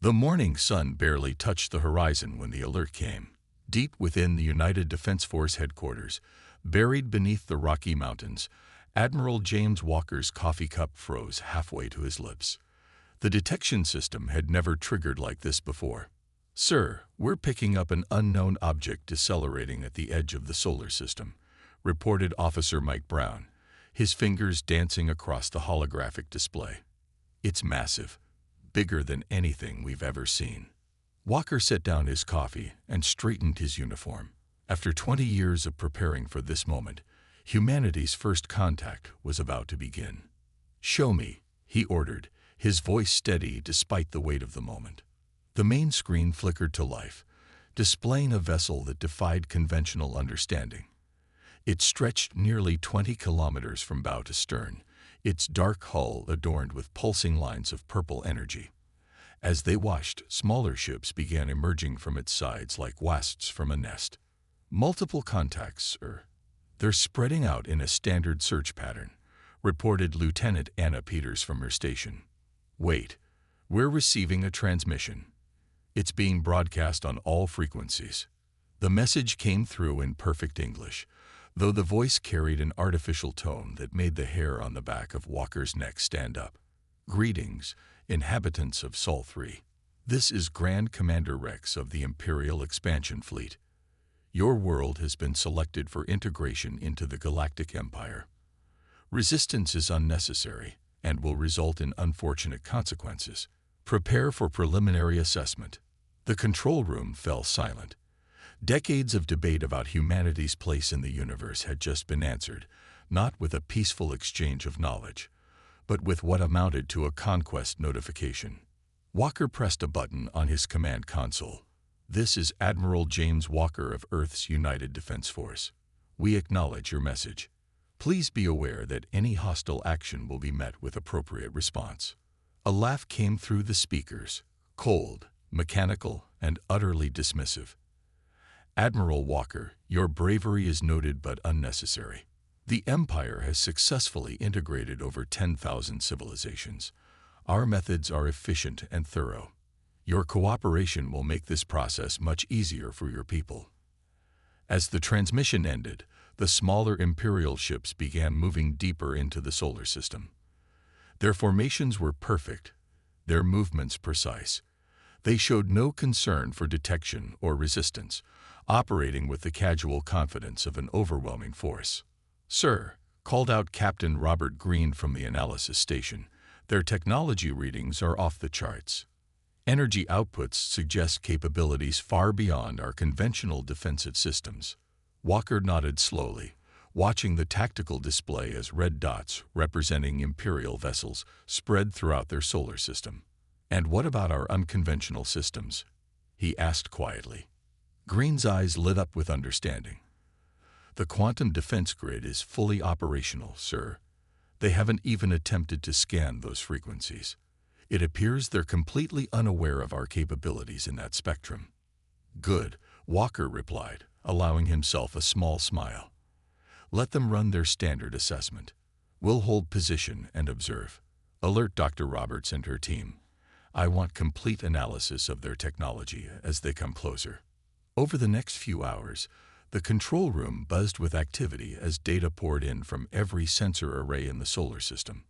The morning sun barely touched the horizon when the alert came. Deep within the United Defense Force headquarters, buried beneath the Rocky Mountains, Admiral James Walker's coffee cup froze halfway to his lips. The detection system had never triggered like this before. "Sir, we're picking up an unknown object decelerating at the edge of the solar system," reported Officer Mike Brown, his fingers dancing across the holographic display. "It's massive, bigger than anything we've ever seen." Walker set down his coffee and straightened his uniform. After 20 years of preparing for this moment, humanity's first contact was about to begin. "Show me," he ordered, his voice steady despite the weight of the moment. The main screen flickered to life, displaying a vessel that defied conventional understanding. It stretched nearly 20 kilometers from bow to stern, its dark hull adorned with pulsing lines of purple energy. As they watched, smaller ships began emerging from its sides like wasps from a nest. "Multiple contacts, sir. They're spreading out in a standard search pattern," reported Lieutenant Anna Peters from her station. "Wait, we're receiving a transmission. It's being broadcast on all frequencies." The message came through in perfect English, though the voice carried an artificial tone that made the hair on the back of Walker's neck stand up. "Greetings, inhabitants of Sol 3. This is Grand Commander Rex of the Imperial Expansion Fleet. Your world has been selected for integration into the Galactic Empire. Resistance is unnecessary and will result in unfortunate consequences. Prepare for preliminary assessment." The control room fell silent. Decades of debate about humanity's place in the universe had just been answered, not with a peaceful exchange of knowledge, but with what amounted to a conquest notification. Walker pressed a button on his command console. "This is Admiral James Walker of Earth's United Defense Force. We acknowledge your message. Please be aware that any hostile action will be met with appropriate response." A laugh came through the speakers, cold, mechanical, and utterly dismissive. "Admiral Walker, your bravery is noted but unnecessary. The Empire has successfully integrated over 10,000 civilizations. Our methods are efficient and thorough. Your cooperation will make this process much easier for your people." As the transmission ended, the smaller Imperial ships began moving deeper into the solar system. Their formations were perfect, their movements precise. They showed no concern for detection or resistance, operating with the casual confidence of an overwhelming force. "Sir," called out Captain Robert Green from the analysis station, "their technology readings are off the charts. Energy outputs suggest capabilities far beyond our conventional defensive systems." Walker nodded slowly, watching the tactical display as red dots representing Imperial vessels spread throughout their solar system. "And what about our unconventional systems?" he asked quietly. Green's eyes lit up with understanding. "The quantum defense grid is fully operational, sir. They haven't even attempted to scan those frequencies. It appears they're completely unaware of our capabilities in that spectrum." "Good," Walker replied, allowing himself a small smile. "Let them run their standard assessment. We'll hold position and observe. Alert Dr. Roberts and her team. I want complete analysis of their technology as they come closer." Over the next few hours, the control room buzzed with activity as data poured in from every sensor array in the solar system.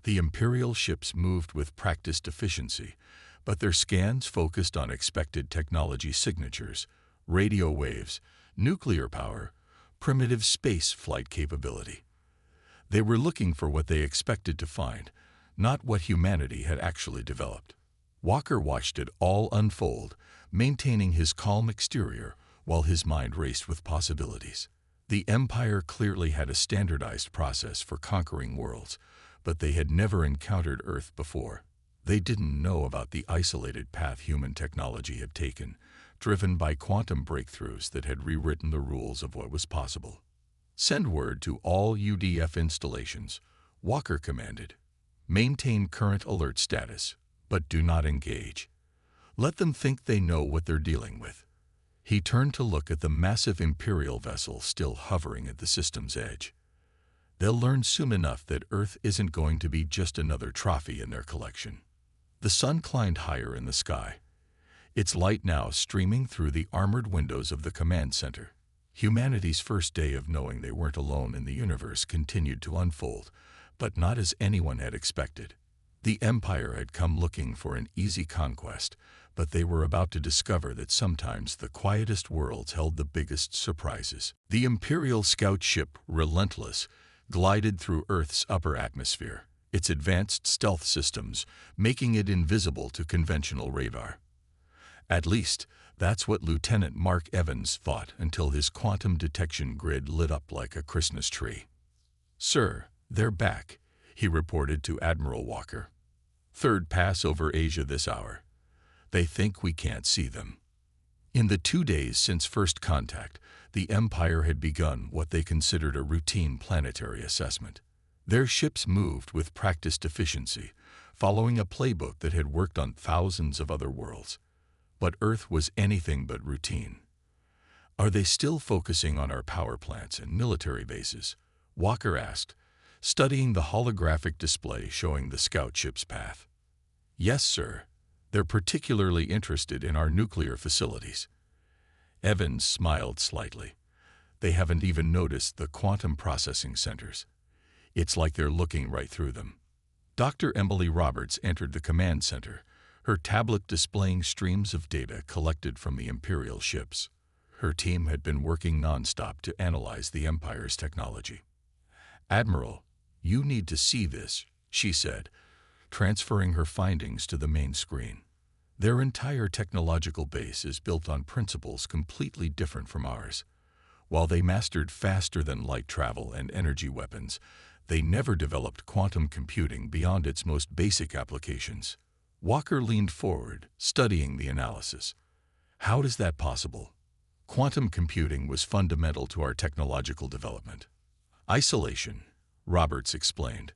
The Imperial ships moved with practiced efficiency, but their scans focused on expected technology signatures, radio waves, nuclear power, primitive space flight capability. They were looking for what they expected to find, not what humanity had actually developed. Walker watched it all unfold, maintaining his calm exterior while his mind raced with possibilities. The Empire clearly had a standardized process for conquering worlds, but they had never encountered Earth before. They didn't know about the isolated path human technology had taken, driven by quantum breakthroughs that had rewritten the rules of what was possible. "Send word to all UDF installations," Walker commanded. "Maintain current alert status, but do not engage. Let them think they know what they're dealing with." He turned to look at the massive Imperial vessel still hovering at the system's edge. "They'll learn soon enough that Earth isn't going to be just another trophy in their collection." The sun climbed higher in the sky, its light now streaming through the armored windows of the command center. Humanity's first day of knowing they weren't alone in the universe continued to unfold, but not as anyone had expected. The Empire had come looking for an easy conquest, but they were about to discover that sometimes the quietest worlds held the biggest surprises. The Imperial scout ship, Relentless, glided through Earth's upper atmosphere, its advanced stealth systems making it invisible to conventional radar. At least, that's what Lieutenant Mark Evans thought until his quantum detection grid lit up like a Christmas tree. "Sir, they're back," he reported to Admiral Walker. "Third pass over Asia this hour. They think we can't see them." In the 2 days since first contact, the Empire had begun what they considered a routine planetary assessment. Their ships moved with practiced efficiency, following a playbook that had worked on thousands of other worlds. But Earth was anything but routine. "Are they still focusing on our power plants and military bases?" Walker asked, studying the holographic display showing the scout ship's path. "Yes, sir. They're particularly interested in our nuclear facilities." Evans smiled slightly. "They haven't even noticed the quantum processing centers. It's like they're looking right through them." Dr. Emily Roberts entered the command center, her tablet displaying streams of data collected from the Imperial ships. Her team had been working nonstop to analyze the Empire's technology. "Admiral, you need to see this," she said, transferring her findings to the main screen. "Their entire technological base is built on principles completely different from ours. While they mastered faster-than-light travel and energy weapons, they never developed quantum computing beyond its most basic applications." Walker leaned forward, studying the analysis. "How is that possible?" "Quantum computing was fundamental to our technological development." "Isolation," Roberts explained.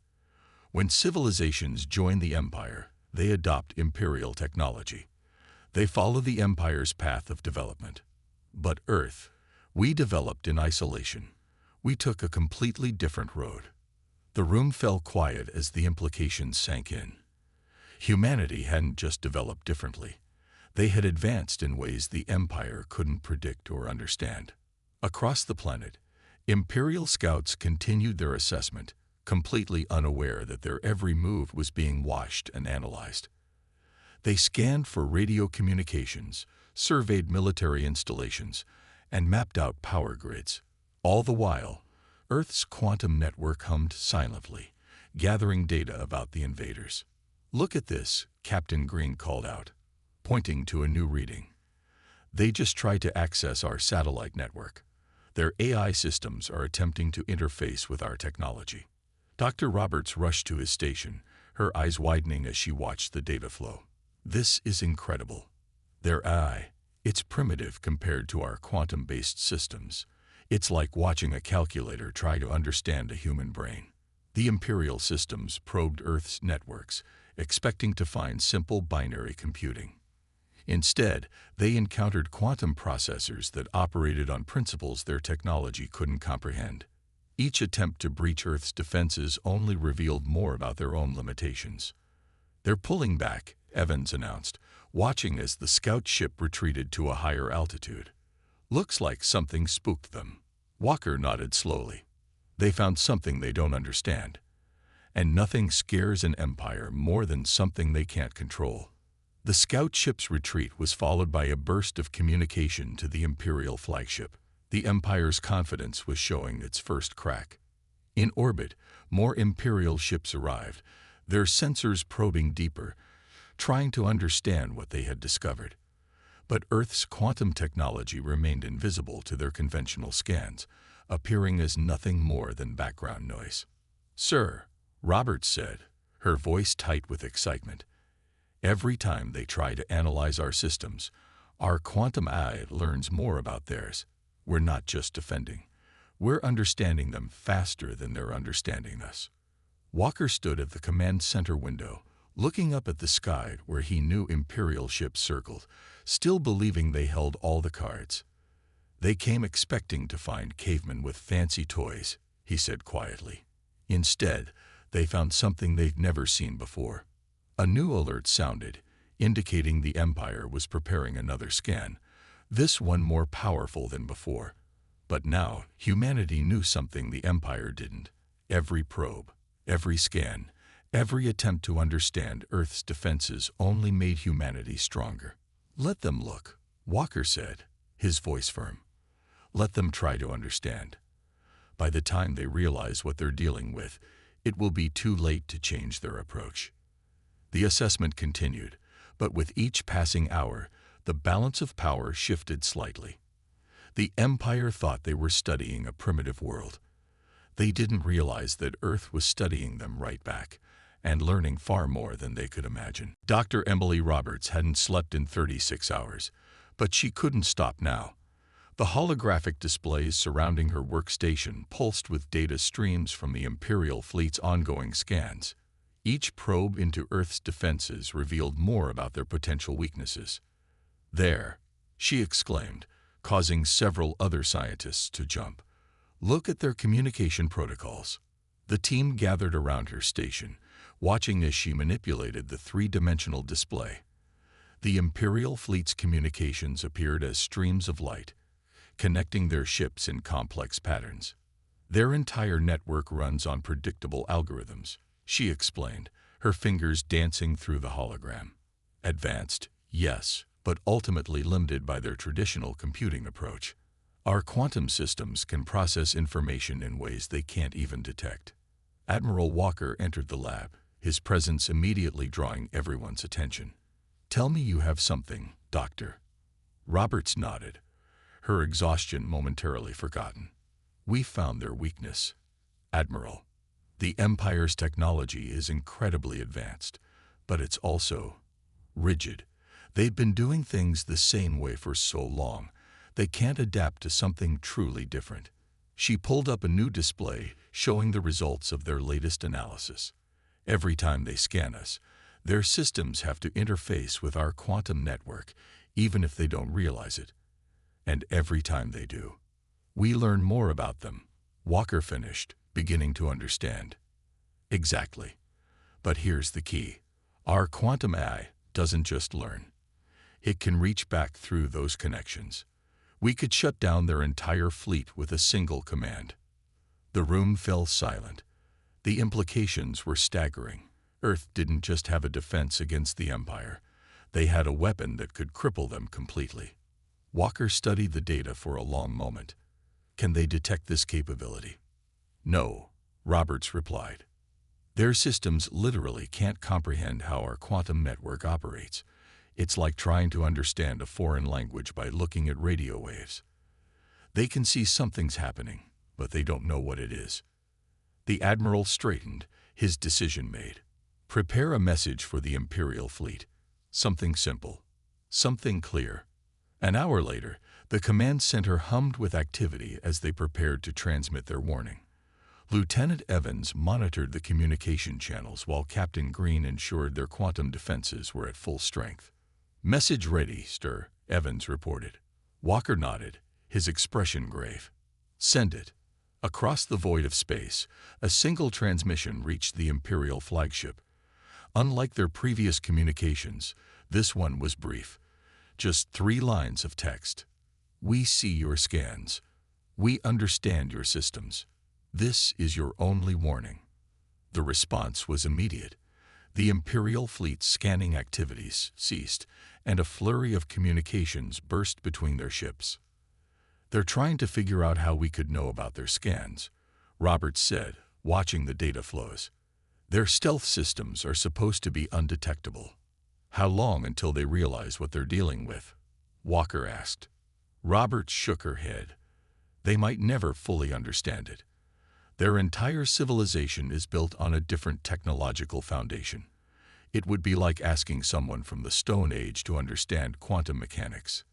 "When civilizations join the Empire, they adopt Imperial technology. They follow the Empire's path of development. But Earth, we developed in isolation. We took a completely different road." The room fell quiet as the implications sank in. Humanity hadn't just developed differently. They had advanced in ways the Empire couldn't predict or understand. Across the planet, Imperial scouts continued their assessment, completely unaware that their every move was being watched and analyzed. They scanned for radio communications, surveyed military installations, and mapped out power grids. All the while, Earth's quantum network hummed silently, gathering data about the invaders. "Look at this," Captain Green called out, pointing to a new reading. "They just tried to access our satellite network. Their AI systems are attempting to interface with our technology." Dr. Roberts rushed to his station, her eyes widening as she watched the data flow. "This is incredible. Their AI, it's primitive compared to our quantum-based systems. It's like watching a calculator try to understand a human brain." The Imperial systems probed Earth's networks, expecting to find simple binary computing. Instead, they encountered quantum processors that operated on principles their technology couldn't comprehend. Each attempt to breach Earth's defenses only revealed more about their own limitations. "They're pulling back," Evans announced, watching as the scout ship retreated to a higher altitude. "Looks like something spooked them." Walker nodded slowly. "They found something they don't understand. And nothing scares an empire more than something they can't control." The scout ship's retreat was followed by a burst of communication to the Imperial flagship. The Empire's confidence was showing its first crack. In orbit, more Imperial ships arrived, their sensors probing deeper, trying to understand what they had discovered. But Earth's quantum technology remained invisible to their conventional scans, appearing as nothing more than background noise. "Sir," Roberts said, her voice tight with excitement, "every time they try to analyze our systems, our quantum AI learns more about theirs. We're not just defending. We're understanding them faster than they're understanding us." Walker stood at the command center window, looking up at the sky where he knew Imperial ships circled, still believing they held all the cards. "They came expecting to find cavemen with fancy toys," he said quietly. "Instead, they found something they'd never seen before. A new alert sounded, indicating the Empire was preparing another scan, this one more powerful than before. But now, humanity knew something the Empire didn't. Every probe, every scan, every attempt to understand Earth's defenses only made humanity stronger. "Let them look," Walker said, his voice firm. "Let them try to understand. By the time they realize what they're dealing with, it will be too late to change their approach." The assessment continued, but with each passing hour, the balance of power shifted slightly. The Empire thought they were studying a primitive world. They didn't realize that Earth was studying them right back, and learning far more than they could imagine. Dr. Emily Roberts hadn't slept in 36 hours, but she couldn't stop now. The holographic displays surrounding her workstation pulsed with data streams from the Imperial fleet's ongoing scans. Each probe into Earth's defenses revealed more about their potential weaknesses. "There," she exclaimed, causing several other scientists to jump. "Look at their communication protocols." The team gathered around her station, watching as she manipulated the three-dimensional display. The Imperial fleet's communications appeared as streams of light, connecting their ships in complex patterns. "Their entire network runs on predictable algorithms," she explained, her fingers dancing through the hologram. "Advanced, yes, but ultimately limited by their traditional computing approach. Our quantum systems can process information in ways they can't even detect." Admiral Walker entered the lab, his presence immediately drawing everyone's attention. "Tell me you have something, Doctor." Roberts nodded, her exhaustion momentarily forgotten. "We found their weakness, Admiral. The Empire's technology is incredibly advanced, but it's also rigid. They've been doing things the same way for so long, they can't adapt to something truly different." She pulled up a new display showing the results of their latest analysis. "Every time they scan us, their systems have to interface with our quantum network, even if they don't realize it. And every time they do, we learn more about them," Walker finished, beginning to understand. "Exactly. But here's the key. Our quantum AI doesn't just learn. It can reach back through those connections. We could shut down their entire fleet with a single command." The room fell silent. The implications were staggering. Earth didn't just have a defense against the Empire. They had a weapon that could cripple them completely. Walker studied the data for a long moment. "Can they detect this capability?" "No," Roberts replied. "Their systems literally can't comprehend how our quantum network operates. It's like trying to understand a foreign language by looking at radio waves. They can see something's happening, but they don't know what it is." The Admiral straightened, his decision made. "Prepare a message for the Imperial fleet. Something simple. Something clear." An hour later, the command center hummed with activity as they prepared to transmit their warning. Lieutenant Evans monitored the communication channels while Captain Green ensured their quantum defenses were at full strength. "Message ready, sir," Evans reported. Walker nodded, his expression grave. "Send it." Across the void of space, a single transmission reached the Imperial flagship. Unlike their previous communications, this one was brief. Just 3 lines of text. "We see your scans. We understand your systems. This is your only warning." The response was immediate. The Imperial fleet's scanning activities ceased, and a flurry of communications burst between their ships. "They're trying to figure out how we could know about their scans," Roberts said, watching the data flows. "Their stealth systems are supposed to be undetectable." "How long until they realize what they're dealing with?" Walker asked. Roberts shook her head. "They might never fully understand it. Their entire civilization is built on a different technological foundation. It would be like asking someone from the Stone Age to understand quantum mechanics."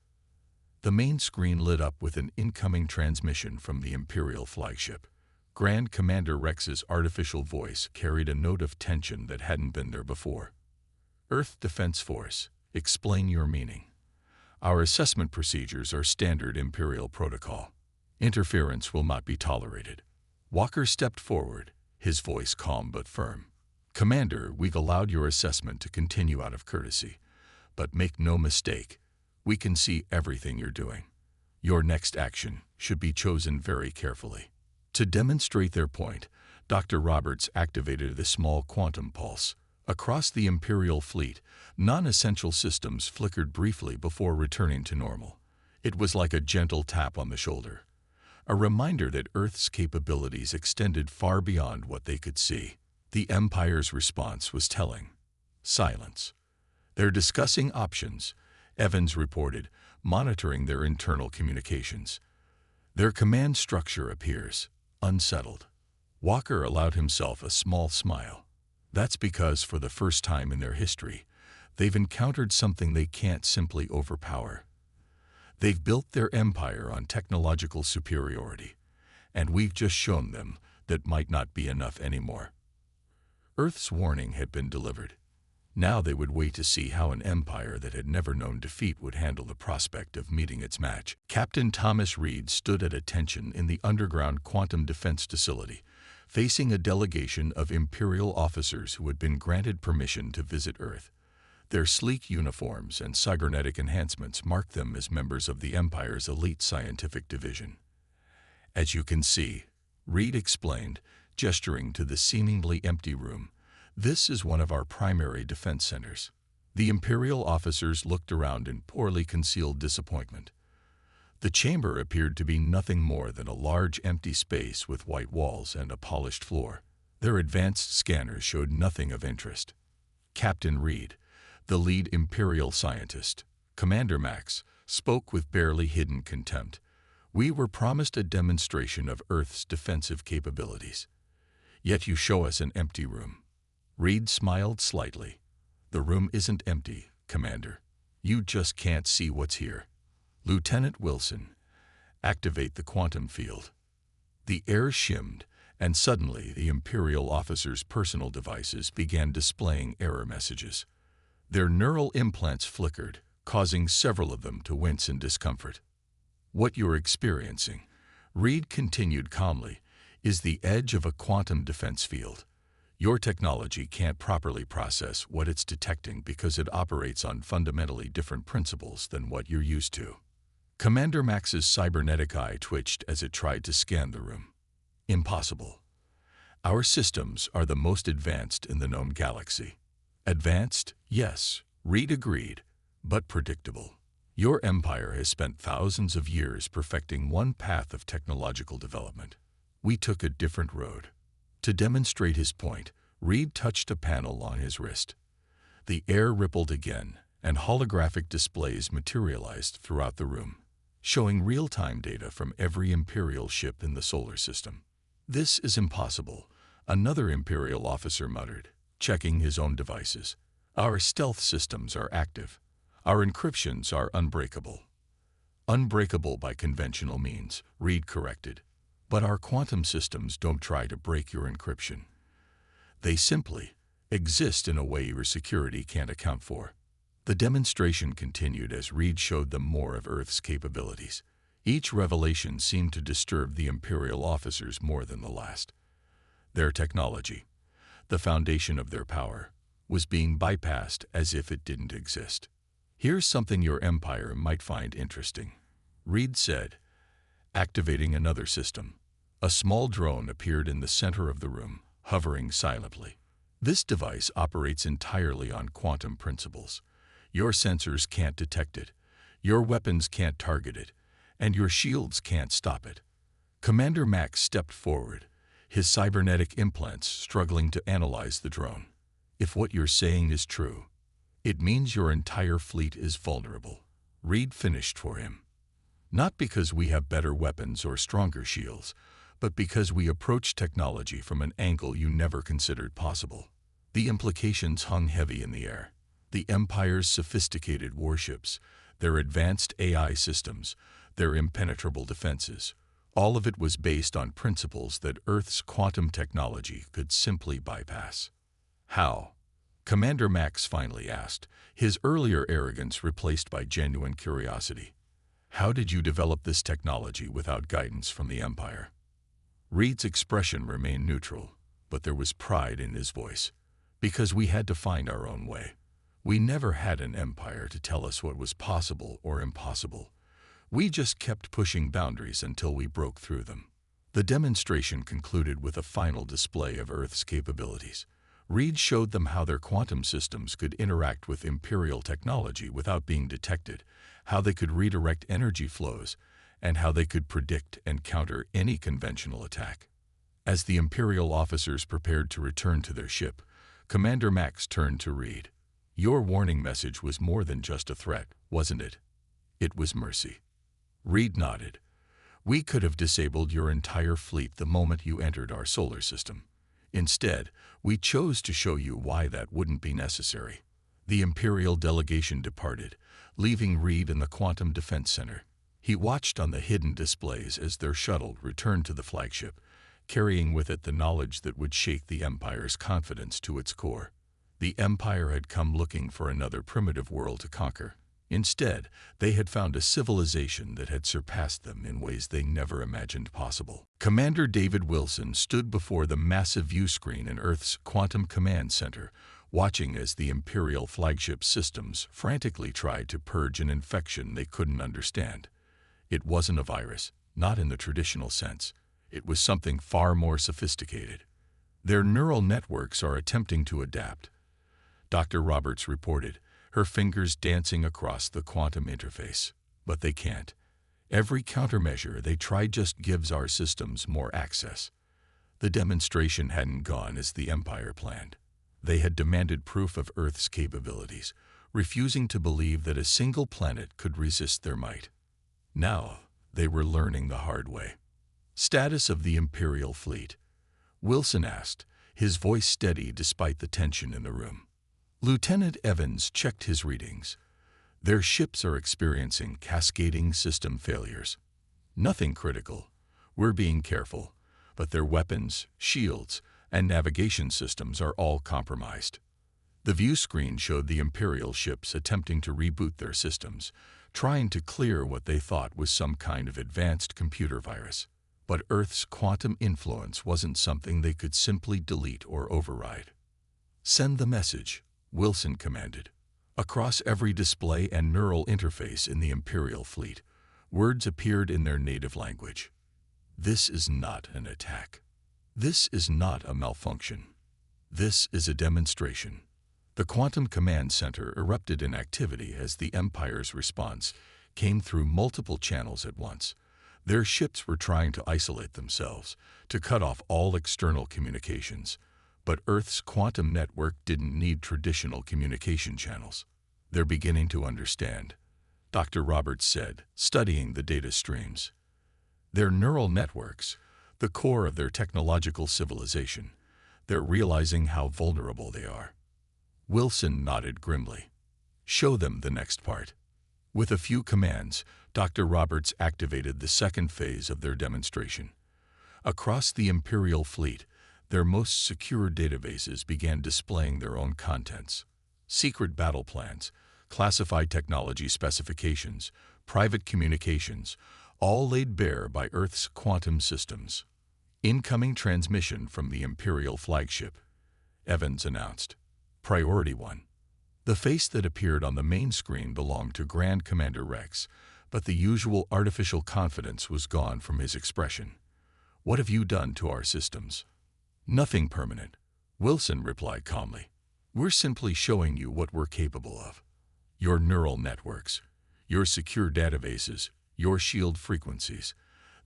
The main screen lit up with an incoming transmission from the Imperial flagship. Grand Commander Rex's artificial voice carried a note of tension that hadn't been there before. "Earth Defense Force, explain your meaning. Our assessment procedures are standard Imperial protocol. Interference will not be tolerated." Walker stepped forward, his voice calm but firm. Commander, we've allowed your assessment to continue out of courtesy. But make no mistake, we can see everything you're doing. Your next action should be chosen very carefully. To demonstrate their point, Dr. Roberts activated a small quantum pulse. Across the Imperial fleet, non-essential systems flickered briefly before returning to normal. It was like a gentle tap on the shoulder, a reminder that Earth's capabilities extended far beyond what they could see. The Empire's response was telling. Silence. They're discussing options, Evans reported, monitoring their internal communications. Their command structure appears unsettled. Walker allowed himself a small smile. That's because for the first time in their history, they've encountered something they can't simply overpower. They've built their empire on technological superiority, and we've just shown them that might not be enough anymore. Earth's warning had been delivered. Now they would wait to see how an empire that had never known defeat would handle the prospect of meeting its match. Captain Thomas Reed stood at attention in the underground quantum defense facility, facing a delegation of Imperial officers who had been granted permission to visit Earth. Their sleek uniforms and cybernetic enhancements marked them as members of the Empire's elite scientific division. As you can see, Reed explained, gesturing to the seemingly empty room, this is one of our primary defense centers. The Imperial officers looked around in poorly concealed disappointment. The chamber appeared to be nothing more than a large empty space with white walls and a polished floor. Their advanced scanners showed nothing of interest. Captain Reed, the lead Imperial scientist, Commander Max, spoke with barely hidden contempt. We were promised a demonstration of Earth's defensive capabilities. Yet you show us an empty room. Reed smiled slightly. The room isn't empty, Commander. You just can't see what's here. Lieutenant Wilson, activate the quantum field. The air shimmed, and suddenly the Imperial officers' personal devices began displaying error messages. Their neural implants flickered, causing several of them to wince in discomfort. What you're experiencing, Reed continued calmly, is the edge of a quantum defense field. Your technology can't properly process what it's detecting because it operates on fundamentally different principles than what you're used to. Commander Max's cybernetic eye twitched as it tried to scan the room. Impossible. Our systems are the most advanced in the known galaxy. Advanced, yes, Reed agreed, but predictable. Your empire has spent thousands of years perfecting one path of technological development. We took a different road. To demonstrate his point, Reed touched a panel on his wrist. The air rippled again, and holographic displays materialized throughout the room, showing real-time data from every Imperial ship in the solar system. This is impossible, another Imperial officer muttered, checking his own devices. Our stealth systems are active. Our encryptions are unbreakable. Unbreakable by conventional means, Reed corrected. But our quantum systems don't try to break your encryption. They simply exist in a way your security can't account for. The demonstration continued as Reed showed them more of Earth's capabilities. Each revelation seemed to disturb the Imperial officers more than the last. Their technology, the foundation of their power, was being bypassed as if it didn't exist. Here's something your empire might find interesting, Reed said, activating another system. A small drone appeared in the center of the room, hovering silently. This device operates entirely on quantum principles. Your sensors can't detect it, your weapons can't target it, and your shields can't stop it. Commander Max stepped forward, his cybernetic implants struggling to analyze the drone. If what you're saying is true, it means your entire fleet is vulnerable. Reed finished for him. Not because we have better weapons or stronger shields, but because we approach technology from an angle you never considered possible. The implications hung heavy in the air. The Empire's sophisticated warships, their advanced AI systems, their impenetrable defenses, all of it was based on principles that Earth's quantum technology could simply bypass. How? Commander Max finally asked, his earlier arrogance replaced by genuine curiosity. How did you develop this technology without guidance from the Empire? Reed's expression remained neutral, but there was pride in his voice. Because we had to find our own way. We never had an empire to tell us what was possible or impossible. We just kept pushing boundaries until we broke through them. The demonstration concluded with a final display of Earth's capabilities. Reed showed them how their quantum systems could interact with Imperial technology without being detected, how they could redirect energy flows, and how they could predict and counter any conventional attack. As the Imperial officers prepared to return to their ship, Commander Max turned to Reed. "Your warning message was more than just a threat, wasn't it?" "It was mercy." Reed nodded. "We could have disabled your entire fleet the moment you entered our solar system. Instead, we chose to show you why that wouldn't be necessary." The Imperial delegation departed, leaving Reed in the Quantum Defense Center. He watched on the hidden displays as their shuttle returned to the flagship, carrying with it the knowledge that would shake the Empire's confidence to its core. The Empire had come looking for another primitive world to conquer. Instead, they had found a civilization that had surpassed them in ways they never imagined possible. Commander David Wilson stood before the massive viewscreen in Earth's Quantum Command Center, watching as the Imperial flagship systems frantically tried to purge an infection they couldn't understand. It wasn't a virus, not in the traditional sense. It was something far more sophisticated. "Their neural networks are attempting to adapt," Dr. Roberts reported, her fingers dancing across the quantum interface. "But they can't. Every countermeasure they try just gives our systems more access." The demonstration hadn't gone as the Empire planned. They had demanded proof of Earth's capabilities, refusing to believe that a single planet could resist their might. Now, they were learning the hard way. "Status of the Imperial fleet?" Wilson asked, his voice steady despite the tension in the room. Lieutenant Evans checked his readings. "Their ships are experiencing cascading system failures. Nothing critical. We're being careful, but their weapons, shields, and navigation systems are all compromised." The view screen showed the Imperial ships attempting to reboot their systems, trying to clear what they thought was some kind of advanced computer virus. But Earth's quantum influence wasn't something they could simply delete or override. "Send the message," Wilson commanded. Across every display and neural interface in the Imperial fleet, words appeared in their native language. "This is not an attack. This is not a malfunction. This is a demonstration." The Quantum Command Center erupted in activity as the Empire's response came through multiple channels at once. Their ships were trying to isolate themselves, to cut off all external communications. But Earth's quantum network didn't need traditional communication channels. "They're beginning to understand," Dr. Roberts said, studying the data streams. "Their neural networks, the core of their technological civilization, they're realizing how vulnerable they are." Wilson nodded grimly. "Show them the next part." With a few commands, Dr. Roberts activated the second phase of their demonstration. Across the Imperial fleet, their most secure databases began displaying their own contents. Secret battle plans, classified technology specifications, private communications, all laid bare by Earth's quantum systems. "Incoming transmission from the Imperial flagship," Evans announced. "Priority 1. The face that appeared on the main screen belonged to Grand Commander Rex, but the usual artificial confidence was gone from his expression. "What have you done to our systems?" "Nothing permanent," Wilson replied calmly. "We're simply showing you what we're capable of. Your neural networks, your secure databases, your shield frequencies,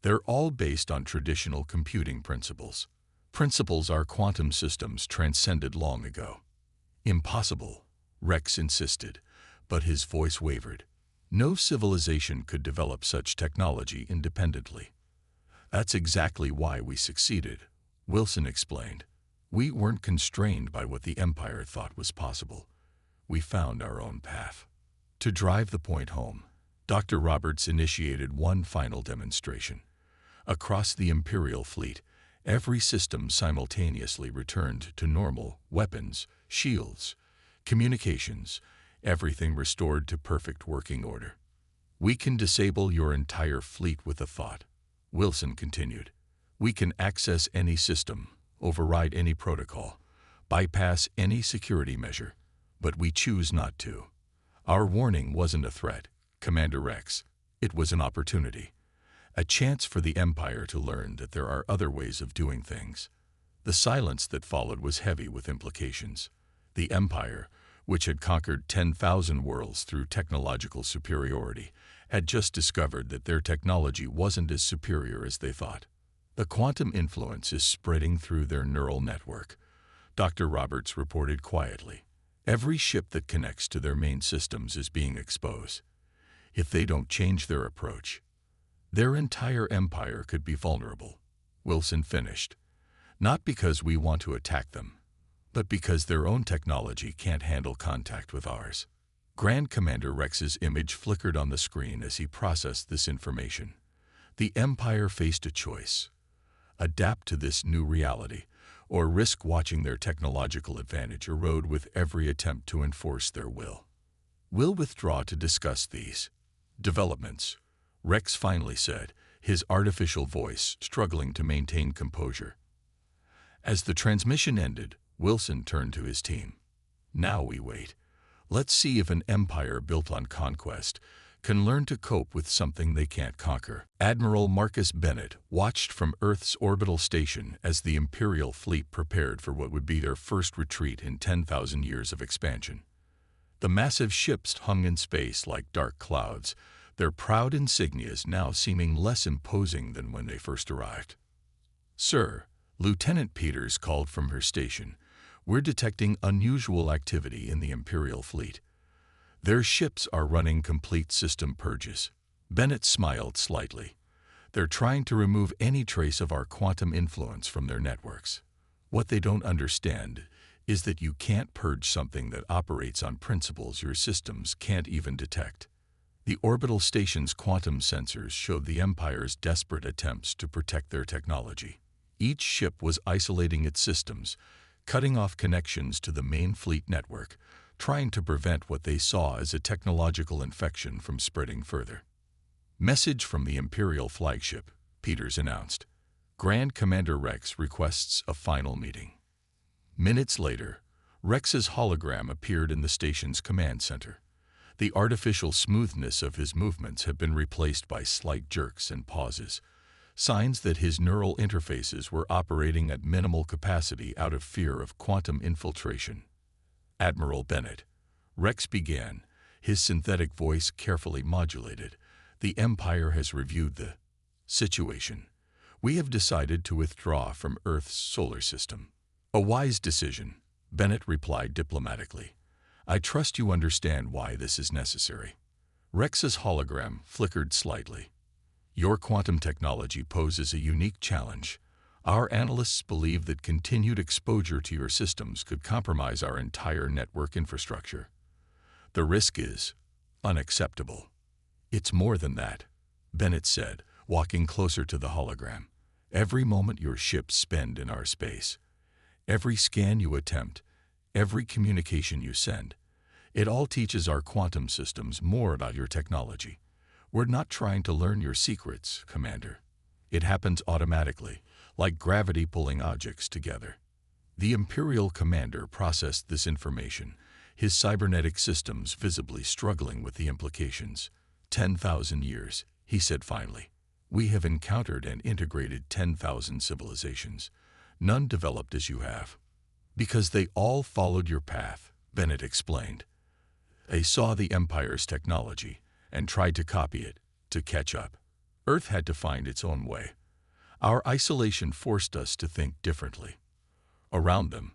they're all based on traditional computing principles. Principles our quantum systems transcended long ago." "Impossible," Rex insisted, but his voice wavered. "No civilization could develop such technology independently." "That's exactly why we succeeded," Wilson explained. "We weren't constrained by what the Empire thought was possible. We found our own path." To drive the point home, Dr. Roberts initiated one final demonstration. Across the Imperial fleet, every system simultaneously returned to normal: weapons, shields, communications, everything restored to perfect working order. "We can disable your entire fleet with a thought," Wilson continued. "We can access any system, override any protocol, bypass any security measure, but we choose not to. Our warning wasn't a threat, Commander Rex. It was an opportunity. A chance for the Empire to learn that there are other ways of doing things. The silence that followed was heavy with implications. The Empire, which had conquered 10,000 worlds through technological superiority, had just discovered that their technology wasn't as superior as they thought. The quantum influence is spreading through their neural network, Dr. Roberts reported quietly. Every ship that connects to their main systems is being exposed. If they don't change their approach, their entire empire could be vulnerable. Wilson finished. Not because we want to attack them, but because their own technology can't handle contact with ours. Grand Commander Rex's image flickered on the screen as he processed this information. The Empire faced a choice: adapt to this new reality, or risk watching their technological advantage erode with every attempt to enforce their will. We'll withdraw to discuss these developments, Rex finally said, his artificial voice struggling to maintain composure. As the transmission ended, Wilson turned to his team. Now we wait. Let's see if an empire built on conquest can learn to cope with something they can't conquer. Admiral Marcus Bennett watched from Earth's orbital station as the Imperial fleet prepared for what would be their first retreat in 10,000 years of expansion. The massive ships hung in space like dark clouds, their proud insignias now seeming less imposing than when they first arrived. "Sir," Lieutenant Peters called from her station, "we're detecting unusual activity in the Imperial fleet. Their ships are running complete system purges." Bennett smiled slightly. "They're trying to remove any trace of our quantum influence from their networks. What they don't understand is that you can't purge something that operates on principles your systems can't even detect." The orbital station's quantum sensors showed the Empire's desperate attempts to protect their technology. Each ship was isolating its systems, cutting off connections to the main fleet network, trying to prevent what they saw as a technological infection from spreading further. "Message from the Imperial flagship," Peters announced. "Grand Commander Rex requests a final meeting." Minutes later, Rex's hologram appeared in the station's command center. The artificial smoothness of his movements had been replaced by slight jerks and pauses, signs that his neural interfaces were operating at minimal capacity out of fear of quantum infiltration. "Admiral Bennett," Rex began, his synthetic voice carefully modulated, "the Empire has reviewed the situation. We have decided to withdraw from Earth's solar system." "A wise decision," Bennett replied diplomatically. "I trust you understand why this is necessary." Rex's hologram flickered slightly. "Your quantum technology poses a unique challenge. Our analysts believe that continued exposure to your systems could compromise our entire network infrastructure. The risk is unacceptable." "It's more than that," Bennett said, walking closer to the hologram. "Every moment your ships spend in our space, every scan you attempt, every communication you send, it all teaches our quantum systems more about your technology. We're not trying to learn your secrets, Commander. It happens automatically, like gravity pulling objects together." The Imperial commander processed this information, his cybernetic systems visibly struggling with the implications. 10,000 years, he said finally. "We have encountered and integrated 10,000 civilizations, none developed as you have. Because they all followed your path," Bennett explained. "They saw the Empire's technology and tried to copy it, to catch up. Earth had to find its own way. Our isolation forced us to think differently." Around them,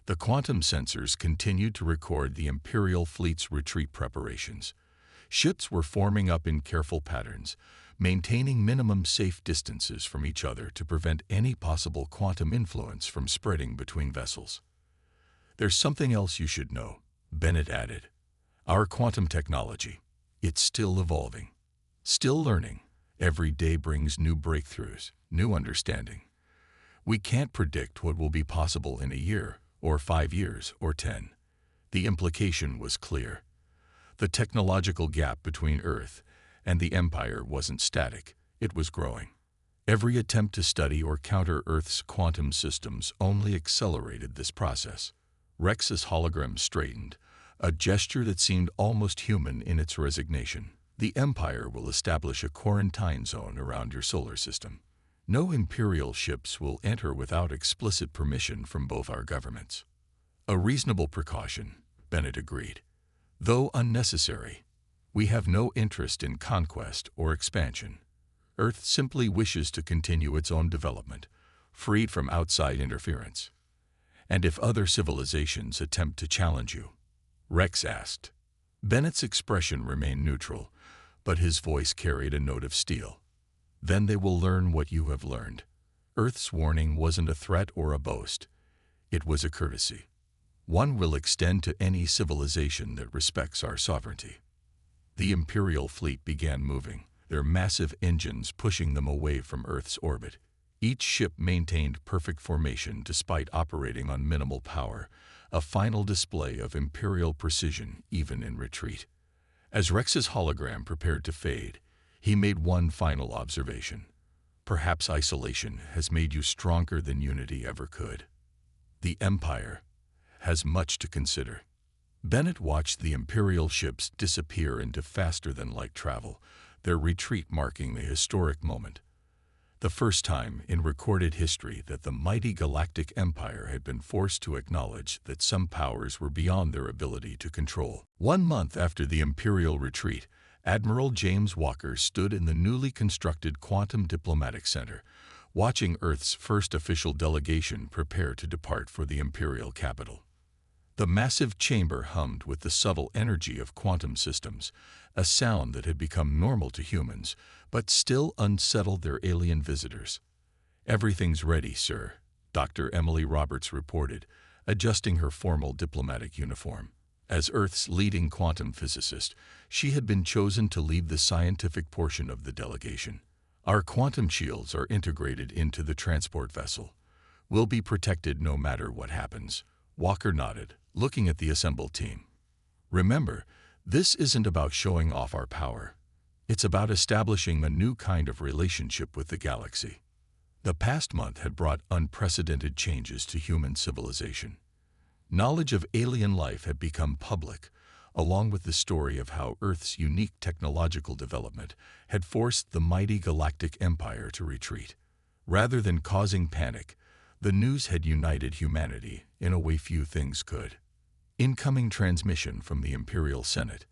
the quantum sensors continued to record the Imperial fleet's retreat preparations. Ships were forming up in careful patterns, maintaining minimum safe distances from each other to prevent any possible quantum influence from spreading between vessels. "There's something else you should know," Bennett added. "Our quantum technology, it's still evolving, still learning. Every day brings new breakthroughs, new understanding. We can't predict what will be possible in a year, or 5 years, or 10. The implication was clear. The technological gap between Earth and the Empire wasn't static, it was growing. Every attempt to study or counter Earth's quantum systems only accelerated this process. Rex's hologram straightened, a gesture that seemed almost human in its resignation. The Empire will establish a quarantine zone around your solar system. No Imperial ships will enter without explicit permission from both our governments. A reasonable precaution, Bennett agreed. Though unnecessary, we have no interest in conquest or expansion. Earth simply wishes to continue its own development, freed from outside interference. And if other civilizations attempt to challenge you? Rex asked. Bennett's expression remained neutral, but his voice carried a note of steel. Then they will learn what you have learned. Earth's warning wasn't a threat or a boast. It was a courtesy. One will extend to any civilization that respects our sovereignty. The Imperial fleet began moving, their massive engines pushing them away from Earth's orbit. Each ship maintained perfect formation despite operating on minimal power, a final display of Imperial precision even in retreat. As Rex's hologram prepared to fade, he made one final observation. Perhaps isolation has made you stronger than unity ever could. The Empire has much to consider. Bennett watched the Imperial ships disappear into faster-than-light travel, their retreat marking the historic moment. The first time in recorded history that the mighty Galactic Empire had been forced to acknowledge that some powers were beyond their ability to control. 1 month after the Imperial retreat, Admiral James Walker stood in the newly constructed Quantum Diplomatic Center, watching Earth's first official delegation prepare to depart for the Imperial capital. The massive chamber hummed with the subtle energy of quantum systems, a sound that had become normal to humans, but still unsettled their alien visitors. "Everything's ready, sir," Dr. Emily Roberts reported, adjusting her formal diplomatic uniform. As Earth's leading quantum physicist, she had been chosen to lead the scientific portion of the delegation. "Our quantum shields are integrated into the transport vessel. We'll be protected no matter what happens." Walker nodded, looking at the assembled team. "Remember, this isn't about showing off our power. It's about establishing a new kind of relationship with the galaxy." The past month had brought unprecedented changes to human civilization. Knowledge of alien life had become public, along with the story of how Earth's unique technological development had forced the mighty Galactic Empire to retreat. Rather than causing panic, the news had united humanity in a way few things could. Incoming transmission from the Imperial Senate,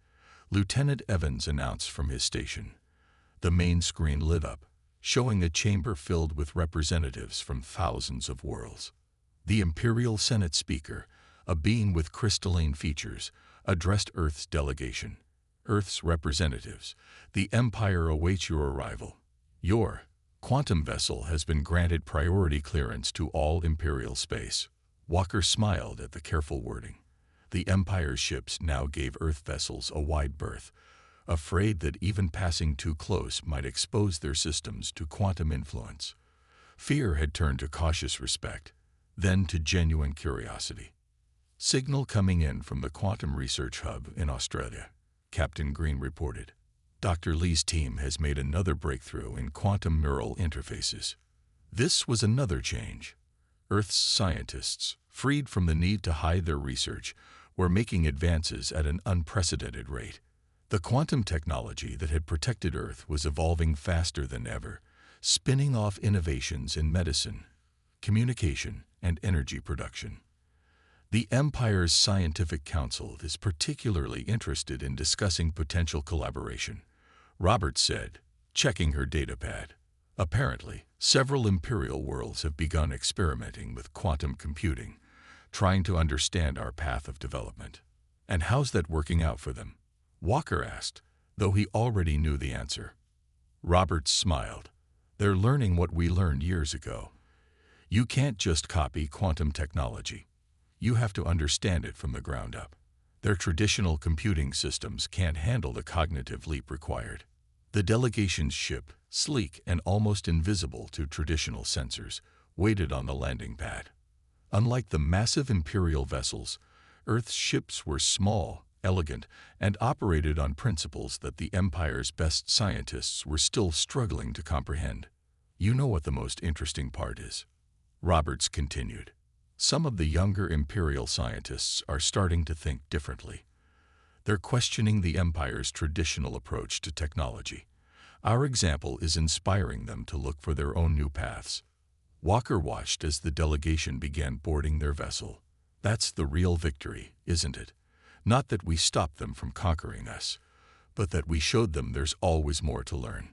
Lieutenant Evans announced from his station. The main screen lit up, showing a chamber filled with representatives from thousands of worlds. The Imperial Senate Speaker, a being with crystalline features, addressed Earth's delegation. "Earth's representatives, the Empire awaits your arrival. Your quantum vessel has been granted priority clearance to all Imperial space." Walker smiled at the careful wording. The Empire's ships now gave Earth vessels a wide berth, afraid that even passing too close might expose their systems to quantum influence. Fear had turned to cautious respect, then to genuine curiosity. "Signal coming in from the Quantum Research Hub in Australia," Captain Green reported. "Dr. Lee's team has made another breakthrough in quantum neural interfaces." This was another change. Earth's scientists, freed from the need to hide their research, were making advances at an unprecedented rate. The quantum technology that had protected Earth was evolving faster than ever, spinning off innovations in medicine, communication, and energy production. The Empire's Scientific Council is particularly interested in discussing potential collaboration, Roberts said, checking her datapad. Apparently, several Imperial worlds have begun experimenting with quantum computing, trying to understand our path of development. "And how's that working out for them?" Walker asked, though he already knew the answer. Roberts smiled. "They're learning what we learned years ago. You can't just copy quantum technology. You have to understand it from the ground up. Their traditional computing systems can't handle the cognitive leap required." The delegation's ship, sleek and almost invisible to traditional sensors, waited on the landing pad. Unlike the massive Imperial vessels, Earth's ships were small, elegant, and operated on principles that the Empire's best scientists were still struggling to comprehend. You know what the most interesting part is? Roberts continued. Some of the younger Imperial scientists are starting to think differently. They're questioning the Empire's traditional approach to technology. Our example is inspiring them to look for their own new paths. Walker watched as the delegation began boarding their vessel. That's the real victory, isn't it? Not that we stopped them from conquering us, but that we showed them there's always more to learn.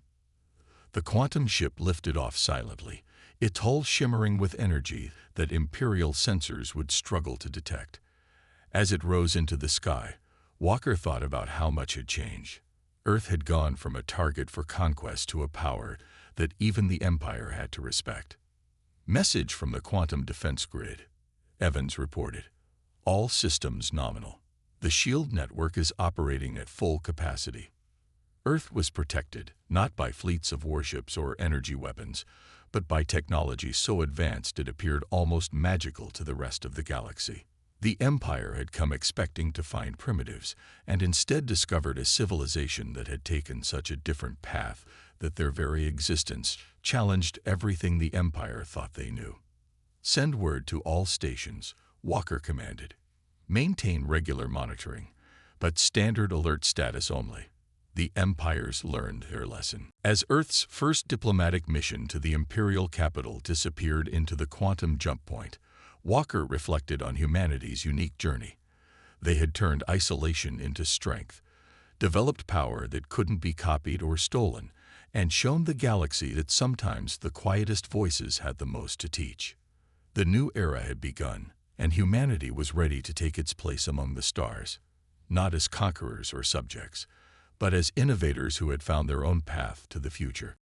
The quantum ship lifted off silently, its hull shimmering with energy that Imperial sensors would struggle to detect. As it rose into the sky, Walker thought about how much had changed. Earth had gone from a target for conquest to a power that even the Empire had to respect. Message from the quantum defense grid, Evans reported. All systems nominal. The shield network is operating at full capacity. Earth was protected, not by fleets of warships or energy weapons, but by technology so advanced it appeared almost magical to the rest of the galaxy. The Empire had come expecting to find primitives, and instead discovered a civilization that had taken such a different path that their very existence challenged everything the Empire thought they knew. Send word to all stations, Walker commanded. Maintain regular monitoring, but standard alert status only. The Empires learned their lesson. As Earth's first diplomatic mission to the Imperial capital disappeared into the quantum jump point, Walker reflected on humanity's unique journey. They had turned isolation into strength, developed power that couldn't be copied or stolen, and shown the galaxy that sometimes the quietest voices had the most to teach. The new era had begun, and humanity was ready to take its place among the stars, not as conquerors or subjects, but as innovators who had found their own path to the future.